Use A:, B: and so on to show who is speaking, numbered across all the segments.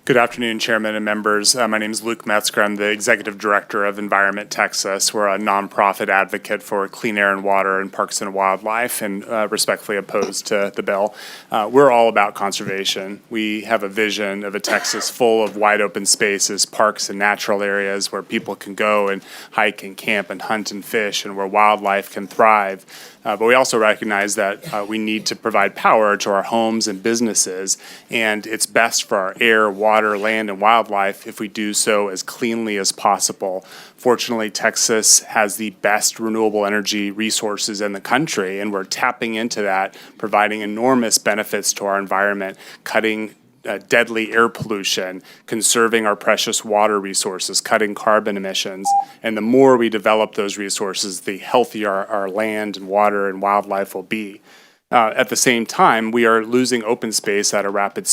A: Good afternoon, Chairman and members. My name is Luke Metzger. I'm the Executive Director of Environment Texas. We're a nonprofit advocate for clean air and water and parks and wildlife, and respectfully opposed to the bill. We're all about conservation. We have a vision of a Texas full of wide open spaces, parks and natural areas where people can go and hike and camp and hunt and fish, and where wildlife can thrive. But we also recognize that we need to provide power to our homes and businesses, and it's best for our air, water, land, and wildlife if we do so as cleanly as possible. Fortunately, Texas has the best renewable energy resources in the country, and we're tapping into that, providing enormous benefits to our environment, cutting deadly air pollution, conserving our precious water resources, cutting carbon emissions. And the more we develop those resources, the healthier our land and water and wildlife will be. At the same time, we are losing open space at a rapid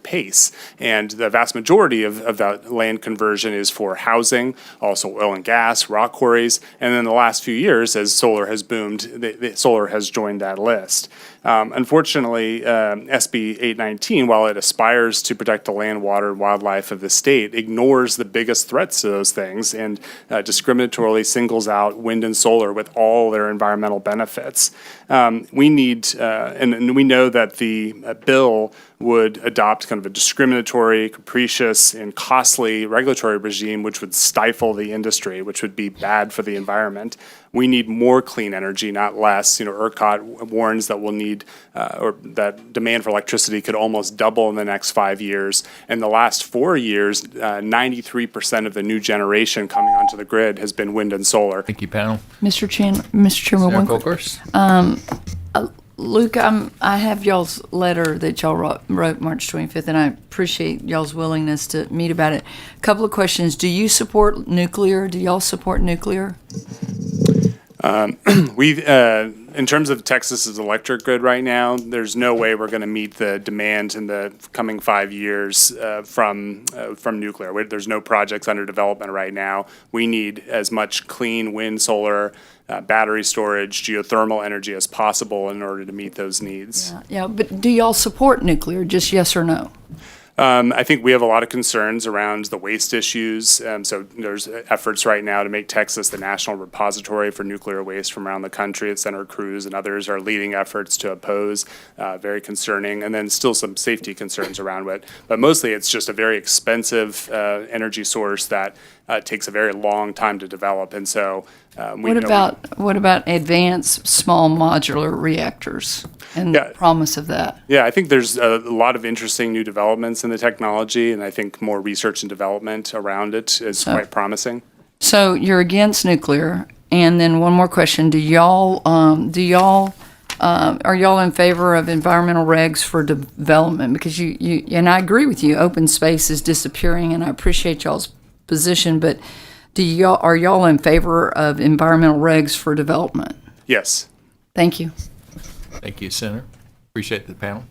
A: pace, and the vast majority of that land conversion is for housing, also oil and gas, rock quarries, and in the last few years, as solar has boomed, solar has joined that list. Unfortunately, SB819, while it aspires to protect the land, water, and wildlife of the state, ignores the biggest threats to those things and discriminatorily singles out wind and solar with all their environmental benefits. We need, and we know that the bill would adopt kind of a discriminatory, capricious, and costly regulatory regime which would stifle the industry, which would be bad for the environment. We need more clean energy, not less. ERCOT warns that we'll need, or that demand for electricity could almost double in the next 5 years. In the last 4 years, 93% of the new generation coming onto the grid has been wind and solar.
B: Thank you, panel.
C: Mr. Chairman, one quick.
B: Kolkhorst.
C: Luke, I have y'all's letter that y'all wrote March 25th, and I appreciate y'all's willingness to meet about it. A couple of questions. Do you support nuclear? Do y'all support nuclear?
A: In terms of Texas's electric grid right now, there's no way we're going to meet the demand in the coming 5 years from nuclear. There's no projects under development right now. We need as much clean wind, solar, battery storage, geothermal energy as possible in order to meet those needs.
C: Yeah, but do y'all support nuclear? Just yes or no?
A: I think we have a lot of concerns around the waste issues. So there's efforts right now to make Texas the national repository for nuclear waste from around the country. Senator Cruz and others are leading efforts to oppose, very concerning, and then still some safety concerns around it. But mostly it's just a very expensive energy source that takes a very long time to develop. And so what about advanced small modular reactors and the promise of that? Yeah, I think there's a lot of interesting new developments in the technology, and I think more research and development around it is quite promising. So
C: you're against nuclear, and then one more question: are y'all in favor of environmental regs for development? Because you and I agree with you, open space is disappearing, and I appreciate y'all's position, but are y'all in favor of environmental regs for development?
A: Yes.
C: Thank you.
B: Thank you, Senator. Appreciate the panel.